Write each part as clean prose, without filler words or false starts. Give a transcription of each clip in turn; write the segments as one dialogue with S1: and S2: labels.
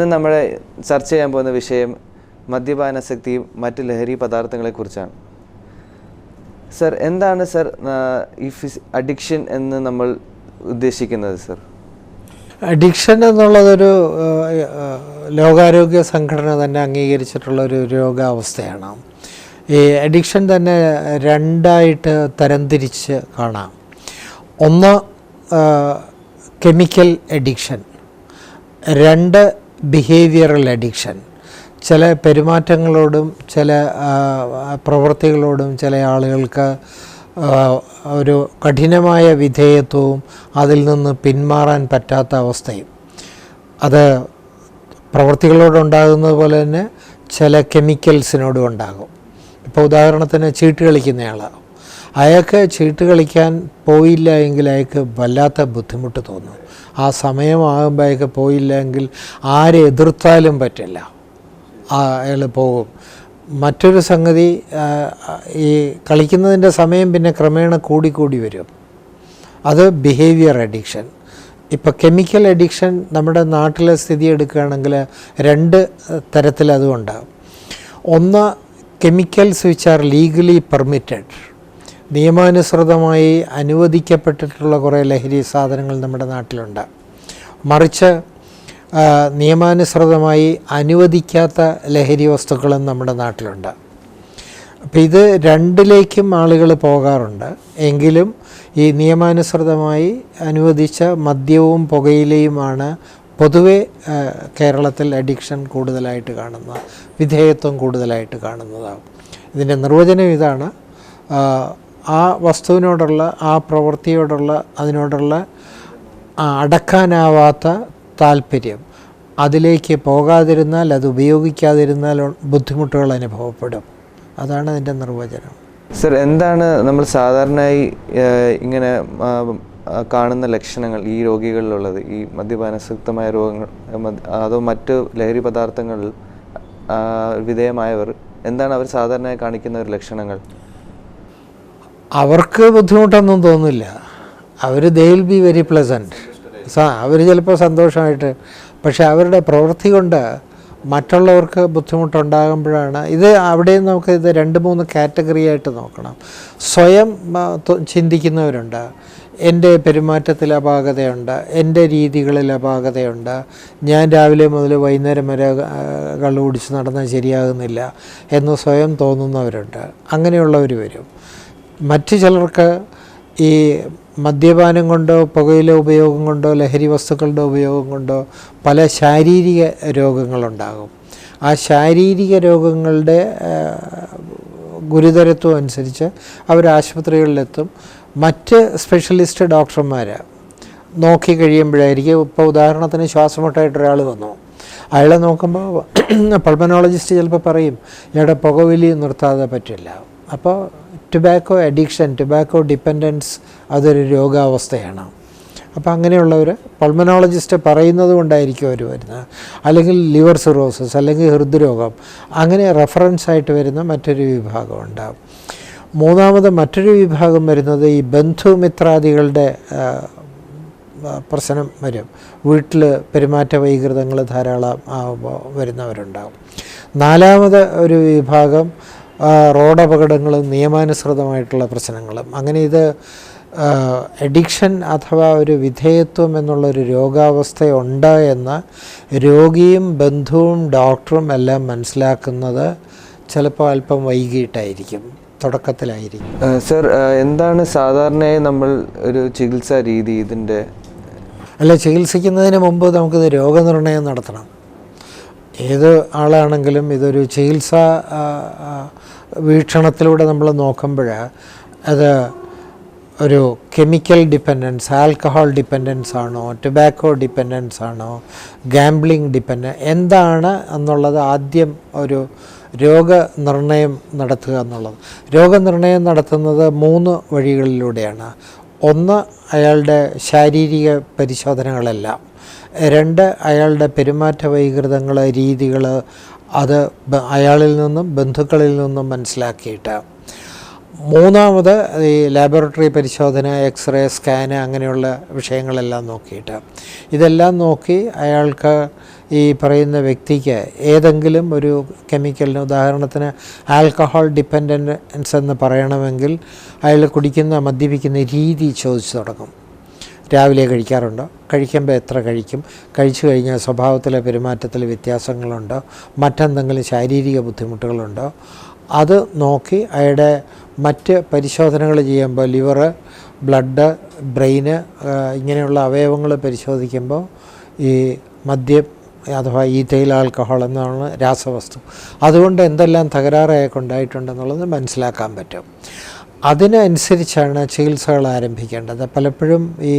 S1: ഇന്ന് നമ്മൾ ചർച്ച ചെയ്യാൻ പോകുന്ന വിഷയം മദ്യപാനാസക്തിയും മറ്റ് ലഹരി പദാർത്ഥങ്ങളെക്കുറിച്ചാണ്. സർ, എന്താണ് സർ ഈ അഡിക്ഷൻ എന്ന് നമ്മൾ ഉദ്ദേശിക്കുന്നത്? സർ,
S2: അഡിക്ഷൻ എന്നുള്ളതൊരു ലോകാരോഗ്യ സംഘടന തന്നെ അംഗീകരിച്ചിട്ടുള്ളൊരു രോഗാവസ്ഥയാണ്. ഈ അഡിക്ഷൻ തന്നെ രണ്ടായിട്ട് തരംതിരിച്ച് കാണാം. ഒന്ന് കെമിക്കൽ അഡിക്ഷൻ, രണ്ട് ബിഹേവിയറൽ അഡിക്ഷൻ. ചില പെരുമാറ്റങ്ങളോടും ചില പ്രവൃത്തികളോടും ചില ആളുകൾക്ക് ഒരു കഠിനമായ വിധേയത്വവും അതിൽ നിന്ന് പിന്മാറാൻ പറ്റാത്ത അവസ്ഥയും. അത് പ്രവൃത്തികളോടുണ്ടാകുന്നത് പോലെ തന്നെ ചില കെമിക്കൽസിനോടും ഉണ്ടാകും. ഇപ്പോൾ ഉദാഹരണത്തിന് ചീട്ട് കളിക്കുന്നയാളാണ്. അയാൾക്ക് ചീട്ട് കളിക്കാൻ പോയില്ല എങ്കിൽ അയാൾക്ക് വല്ലാത്ത ബുദ്ധിമുട്ട് തോന്നും. ആ സമയമാകുമ്പോൾ അയാൾക്ക് പോയില്ല എങ്കിൽ ആരെ എതിർത്താലും പറ്റില്ല, അയാൾ പോകും. മറ്റൊരു സംഗതി, ഈ കളിക്കുന്നതിൻ്റെ സമയം പിന്നെ ക്രമേണ കൂടി വരും. അത് ബിഹേവിയർ അഡിക്ഷൻ. ഇപ്പോൾ കെമിക്കൽ അഡിക്ഷൻ നമ്മുടെ നാട്ടിലെ സ്ഥിതി എടുക്കുകയാണെങ്കിൽ രണ്ട് തരത്തിൽ അതുണ്ടാകും. ഒന്ന്, chemicals which are legally permitted, നിയമാനുസൃതമായി അനുവദിക്കപ്പെട്ടിട്ടുള്ള കുറേ ലഹരി സാധനങ്ങൾ നമ്മുടെ നാട്ടിലുണ്ട്. മറിച്ച് നിയമാനുസൃതമായി അനുവദിക്കാത്ത ലഹരി വസ്തുക്കളും നമ്മുടെ നാട്ടിലുണ്ട്. അപ്പോൾ ഇത് രണ്ടിലേക്കും ആളുകൾ പോകാറുണ്ട്. എങ്കിലും ഈ നിയമാനുസൃതമായി അനുവദിച്ച മദ്യവും പുകയിലയുമാണ് പൊതുവെ കേരളത്തിൽ അഡിക്ഷൻ കൂടുതലായിട്ട് കാണുന്നത്, വിധേയത്വം കൂടുതലായിട്ട് കാണുന്നതാകും. ഇതിൻ്റെ നിർവചനം ഇതാണ്: ആ വസ്തുവിനോടുള്ള, ആ പ്രവൃത്തിയോടുള്ള, അതിനോടുള്ള അടക്കാനാവാത്ത താല്പര്യം, അതിലേക്ക് പോകാതിരുന്നാൽ, അത് ഉപയോഗിക്കാതിരുന്നാൽ ബുദ്ധിമുട്ടുകൾ അനുഭവപ്പെടും. അതാണ് അതിൻ്റെ നിർവചനം.
S1: സർ, എന്താണ് നമ്മൾ സാധാരണയായി ഇങ്ങനെ കാണുന്ന ലക്ഷണങ്ങൾ ഈ രോഗികളിലുള്ളത്? ഈ മദ്യപാനാസക്തമായ രോഗങ്ങൾ അതോ മറ്റ് ലഹരി പദാർത്ഥങ്ങളിൽ വിധേയമായവർ എന്താണ് അവർ സാധാരണയായി കാണിക്കുന്ന ഒരു ലക്ഷണങ്ങൾ?
S2: അവർക്ക് ബുദ്ധിമുട്ടൊന്നും തോന്നില്ല. അവർ they will be very pleasant. അവർ ചിലപ്പോൾ സന്തോഷമായിട്ട്, പക്ഷെ അവരുടെ പ്രവൃത്തി കൊണ്ട് മറ്റുള്ളവർക്ക് ബുദ്ധിമുട്ടുണ്ടാകുമ്പോഴാണ് ഇത്. അവിടെയും നമുക്ക് ഇത് 2-3 കാറ്റഗറി ആയിട്ട് നോക്കണം. സ്വയം ചിന്തിക്കുന്നവരുണ്ട്, എൻ്റെ പെരുമാറ്റത്തിൽ അപാകതയുണ്ട്, എൻ്റെ രീതികളിൽ അപാകതയുണ്ട്, ഞാൻ രാവിലെ മുതൽ വൈകുന്നേരം വരെ കള്ളു കുടിച്ച് നടന്നാൽ ശരിയാകുന്നില്ല എന്ന് സ്വയം തോന്നുന്നവരുണ്ട്. അങ്ങനെയുള്ളവർ വരും. മറ്റു ചിലർക്ക് ഈ മദ്യപാനം കൊണ്ടോ പുകയില ഉപയോഗം കൊണ്ടോ ലഹരി വസ്തുക്കളുടെ ഉപയോഗം കൊണ്ടോ പല ശാരീരിക രോഗങ്ങളുണ്ടാകും. ആ ശാരീരിക രോഗങ്ങളുടെ ഗുരുതരത്വം അനുസരിച്ച് അവർ ആശുപത്രികളിലെത്തും. മറ്റ് സ്പെഷ്യലിസ്റ്റ് ഡോക്ടർമാർ നോക്കി കഴിയുമ്പോഴായിരിക്കും, ഇപ്പോൾ ഉദാഹരണത്തിന് ശ്വാസമുട്ടായിട്ട് ഒരാൾ വന്നു, അയാളെ നോക്കുമ്പോൾ പൾമനോളജിസ്റ്റ് ചിലപ്പോൾ പറയും, ഇയാളുടെ പുകവലി നിർത്താതെ പറ്റില്ല. അപ്പോൾ ടുബാക്കോ അഡിക്ഷൻ, ടുബാക്കോ ഡിപ്പെൻഡൻസ് അതൊരു രോഗാവസ്ഥയാണ്. അപ്പോൾ അങ്ങനെയുള്ളവർ പൾമനോളജിസ്റ്റ് പറയുന്നത് കൊണ്ടായിരിക്കും അവർ വരുന്നത്. അല്ലെങ്കിൽ ലിവർ സിറോസിസ്, അല്ലെങ്കിൽ ഹൃദ്രോഗം, അങ്ങനെ റെഫറൻസായിട്ട് വരുന്ന മറ്റൊരു വിഭാഗം ഉണ്ടാകും. മൂന്നാമത് മറ്റൊരു വിഭാഗം വരുന്നത് ഈ ബന്ധുമിത്രാദികളുടെ പ്രശ്നം വരും. വീട്ടിൽ പെരുമാറ്റ വൈകൃതങ്ങൾ ധാരാളം വരുന്നവരുണ്ടാകും. നാലാമത് ഒരു വിഭാഗം റോഡപകടങ്ങളും നിയമാനുസൃതമായിട്ടുള്ള പ്രശ്നങ്ങളും. അങ്ങനെ ഇത് അഡിക്ഷൻ അഥവാ ഒരു വിധേയത്വം എന്നുള്ളൊരു രോഗാവസ്ഥയുണ്ട് എന്ന് രോഗിയും ബന്ധുവും ഡോക്ടറും എല്ലാം മനസ്സിലാക്കുന്നത് ചിലപ്പോൾ അല്പം വൈകിട്ടായിരിക്കും, തുടക്കത്തിലായിരിക്കും.
S1: സർ, എന്താണ് സാധാരണയായി നമ്മൾ ഒരു ചികിത്സാ രീതി ഇതിൻ്റെ?
S2: ചികിത്സിക്കുന്നതിന് മുമ്പ് നമുക്കിത് രോഗനിർണയം നടത്തണം. ഏത് ആളാണെങ്കിലും ഇതൊരു ചികിത്സാ വീക്ഷണത്തിലൂടെ നമ്മൾ നോക്കുമ്പോൾ അത് ഒരു കെമിക്കൽ ഡിപ്പെൻഡൻസ്, ആൽക്കഹോൾ ഡിപ്പെൻഡൻസ് ആണോ, ടുബാക്കോ ഡിപ്പെൻഡൻസ് ആണോ, ഗാംബ്ലിംഗ് എന്താണ് എന്നുള്ളത് ആദ്യം ഒരു രോഗനിർണയം നടത്തുക എന്നുള്ളത്. രോഗനിർണയം നടത്തുന്നത് 3 വഴികളിലൂടെയാണ്. ഒന്ന്, അയാളുടെ ശാരീരിക പരിശോധനകളെല്ലാം. 2, അയാളുടെ പെരുമാറ്റ വൈകൃതങ്ങൾ, രീതികൾ, അത് അയാളിൽ നിന്നും ബന്ധുക്കളിൽ നിന്നും മനസ്സിലാക്കിയിട്ട്. മൂന്നാമത് ഈ ലാബോറട്ടറി പരിശോധന, എക്സ്റേ, സ്കാന്, അങ്ങനെയുള്ള വിഷയങ്ങളെല്ലാം നോക്കിയിട്ട്, ഇതെല്ലാം നോക്കി അയാൾക്ക് ഈ പറയുന്ന വ്യക്തിക്ക് ഏതെങ്കിലും ഒരു കെമിക്കലിന്, ഉദാഹരണത്തിന് ആൽക്കഹോൾ ഡിപ്പെൻഡൻസ് എന്ന് പറയണമെങ്കിൽ അയാൾ മദ്യപിക്കുന്ന രീതി ചോദിച്ചു തുടങ്ങും. രാവിലെ കഴിക്കാറുണ്ടോ, കഴിക്കുമ്പോൾ എത്ര കഴിക്കും, കഴിച്ചു കഴിഞ്ഞാൽ സ്വഭാവത്തിലെ പെരുമാറ്റത്തിൽ വ്യത്യാസങ്ങളുണ്ടോ, മറ്റെന്തെങ്കിലും ശാരീരിക ബുദ്ധിമുട്ടുകളുണ്ടോ, അത് നോക്കി അയാളുടെ മറ്റ് പരിശോധനകൾ ചെയ്യുമ്പോൾ ലിവർ, ബ്ലഡ്, ബ്രെയിന് ഇങ്ങനെയുള്ള അവയവങ്ങൾ പരിശോധിക്കുമ്പോൾ ഈ മദ്യം അഥവാ ഈഥൈൽ ആൽക്കഹോൾ എന്നാണ് രാസവസ്തു, അതുകൊണ്ട് എന്തെല്ലാം തകരാറൊക്കെ ഉണ്ടായിട്ടുണ്ടെന്നുള്ളത് മനസ്സിലാക്കാൻ പറ്റും. അതിനനുസരിച്ചാണ് ചികിത്സകൾ ആരംഭിക്കേണ്ടത്. പലപ്പോഴും ഈ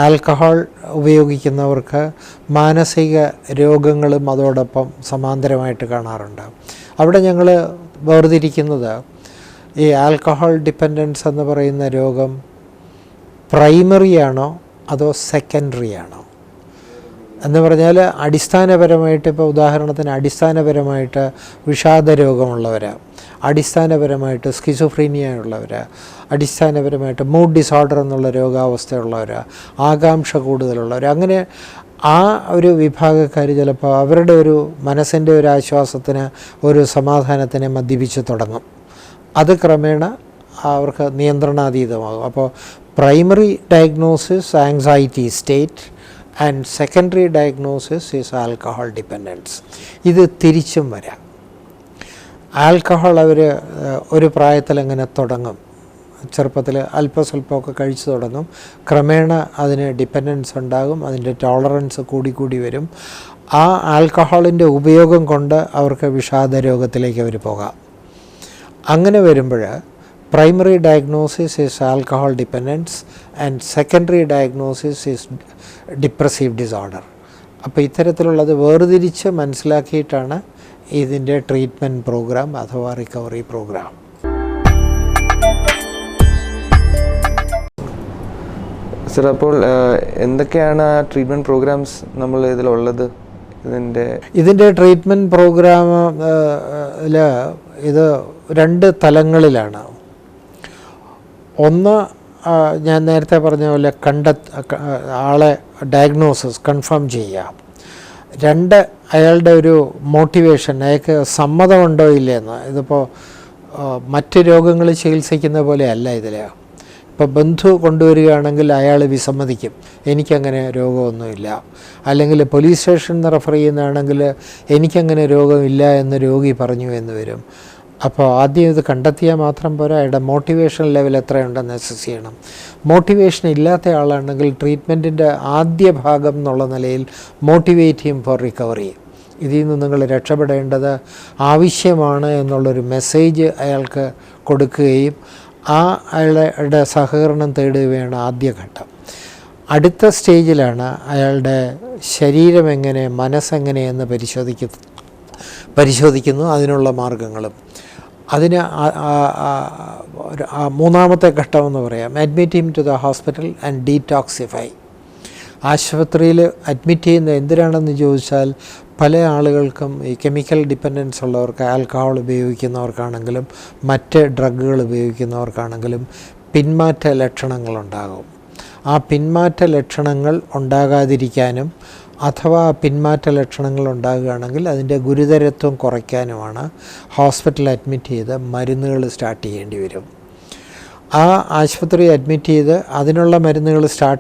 S2: ആൽക്കഹോൾ ഉപയോഗിക്കുന്നവർക്ക് മാനസിക രോഗങ്ങളും അതോടൊപ്പം സമാന്തരമായിട്ട് കാണാറുണ്ട്. അവിടെ ഞങ്ങൾ വേർതിരിക്കുന്നത് ഈ ആൽക്കഹോൾ ഡിപ്പെൻഡൻസ് എന്ന് പറയുന്ന രോഗം പ്രൈമറി ആണോ അതോ സെക്കൻഡറി ആണോ എന്ന് പറഞ്ഞാൽ, അടിസ്ഥാനപരമായിട്ട് ഇപ്പോൾ ഉദാഹരണത്തിന് അടിസ്ഥാനപരമായിട്ട് വിഷാദ രോഗമുള്ളവർ, അടിസ്ഥാനപരമായിട്ട് സ്കിസോഫ്രീനിയ ഉള്ളവർ, അടിസ്ഥാനപരമായിട്ട് മൂഡ് ഡിസോർഡർ എന്നുള്ള രോഗാവസ്ഥയുള്ളവർ, ആകാംക്ഷ കൂടുതലുള്ളവർ, അങ്ങനെ ആ ഒരു വിഭാഗക്കാർ ചിലപ്പോൾ അവരുടെ ഒരു മനസ്സിൻ്റെ ഒരു ആശ്വാസത്തിന്, ഒരു സമാധാനത്തിന് മദ്യപിച്ച് തുടങ്ങും. അത് ക്രമേണ അവർക്ക് നിയന്ത്രണാതീതമാകും. അപ്പോൾ primary diagnosis anxiety state and secondary diagnosis is alcohol dependence. ഇത് തിരിച്ചും വരാം. ആൽക്കഹോൾ അവർ ഒരു പ്രായത്തിൽ അങ്ങനെ തുടങ്ങും, ചെറുപ്പത്തിൽ അല്പസ്വല്പമൊക്കെ കഴിച്ചു തുടങ്ങും, ക്രമേണ അതിന് ഡിപ്പെൻഡൻസ് ഉണ്ടാകും, അതിൻ്റെ ടോളറൻസ് കൂടി വരും. ആ ആൽക്കഹോളിൻ്റെ ഉപയോഗം കൊണ്ട് അവർക്ക് വിഷാദ രോഗത്തിലേക്ക് അവർ പോകാം. അങ്ങനെ വരുമ്പോൾ primary diagnosis is alcohol dependence and secondary diagnosis is depressive disorder. അപ്പോൾ ഇത്തരത്തിലുള്ളത് വേർതിരിച്ച് മനസ്സിലാക്കിയിട്ടാണ് ഇതിൻ്റെ ട്രീറ്റ്മെൻറ്റ് പ്രോഗ്രാം അഥവാ റിക്കവറി പ്രോഗ്രാം.
S1: സർ, അപ്പോൾ എന്തൊക്കെയാണ് ആ ട്രീറ്റ്മെൻറ്റ് പ്രോഗ്രാംസ് നമ്മൾ ഇതിലുള്ളത്?
S2: ഇതിൻ്റെ ട്രീറ്റ്മെൻറ്റ് പ്രോഗ്രാം ഇത് 2 തലങ്ങളിലാണ്. ഒന്ന്, ഞാൻ നേരത്തെ പറഞ്ഞ പോലെ ആളെ ഡയഗ്നോസിസ് കൺഫേം ചെയ്യുക. 2, അയാളുടെ ഒരു മോട്ടിവേഷൻ, അയാൾക്ക് സമ്മതമുണ്ടോ ഇല്ലയെന്ന്. ഇതിപ്പോൾ മറ്റ് രോഗങ്ങൾ ചികിത്സിക്കുന്ന പോലെ അല്ല ഇതിൽ. ഇപ്പോൾ ബന്ധു കൊണ്ടുവരികയാണെങ്കിൽ അയാൾ വിസമ്മതിക്കും, എനിക്കങ്ങനെ രോഗമൊന്നുമില്ല. അല്ലെങ്കിൽ പോലീസ് സ്റ്റേഷനിൽ നിന്ന് റെഫർ ചെയ്യുന്നതാണെങ്കിൽ എനിക്കങ്ങനെ രോഗമില്ല എന്ന് രോഗി പറഞ്ഞു എന്ന് വരും. അപ്പോൾ ആദ്യം ഇത് കണ്ടെത്തിയാൽ മാത്രം പോരാ, അയാളുടെ മോട്ടിവേഷൻ ലെവൽ എത്രയുണ്ടെന്ന് അസസ് ചെയ്യണം. മോട്ടിവേഷൻ ഇല്ലാത്ത ആളാണെങ്കിൽ ട്രീറ്റ്മെൻറ്റിൻ്റെ ആദ്യ ഭാഗം എന്നുള്ള നിലയിൽ മോട്ടിവേറ്റ് ഹിം ഫോർ റിക്കവറി. ഇതിൽ നിന്ന് നിങ്ങൾ രക്ഷപ്പെടേണ്ടത് ആവശ്യമാണ് എന്നുള്ളൊരു മെസ്സേജ് അയാൾക്ക് കൊടുക്കുകയും അയാളുടെ സഹകരണം തേടുകയാണ് ആദ്യഘട്ടം. അടുത്ത സ്റ്റേജിലാണ് അയാളുടെ ശരീരം എങ്ങനെ, മനസ്സെങ്ങനെയെന്ന് പരിശോധിക്കുന്നു, അതിനുള്ള മാർഗങ്ങളും. അതിന് മൂന്നാമത്തെ ഘട്ടമെന്ന് പറയാം, admit him to the hospital and detoxify. ആശുപത്രിയിൽ അഡ്മിറ്റ് ചെയ്യുന്ന എന്തിനാണെന്ന് ചോദിച്ചാൽ, പല ആളുകൾക്കും ഈ കെമിക്കൽ ഡിപ്പെൻഡൻസ് ഉള്ളവർക്ക്, ആൽക്കഹോൾ ഉപയോഗിക്കുന്നവർക്കാണെങ്കിലും മറ്റ് ഡ്രഗുകൾ ഉപയോഗിക്കുന്നവർക്കാണെങ്കിലും പിന്മാറ്റ ലക്ഷണങ്ങളുണ്ടാകും. ആ പിന്മാറ്റ ലക്ഷണങ്ങൾ ഉണ്ടാകാതിരിക്കാനും അഥവാ പിന്മാറ്റ ലക്ഷണങ്ങൾ ഉണ്ടാകുകയാണെങ്കിൽ അതിൻ്റെ ഗുരുതരത്വം കുറയ്ക്കാനുമാണ് ഹോസ്പിറ്റലിൽ അഡ്മിറ്റ് ചെയ്ത് മരുന്നുകൾ സ്റ്റാർട്ട് ചെയ്യേണ്ടി വരും. ആ ആശുപത്രി അഡ്മിറ്റ് ചെയ്ത് അതിനുള്ള മരുന്നുകൾ സ്റ്റാർട്ട്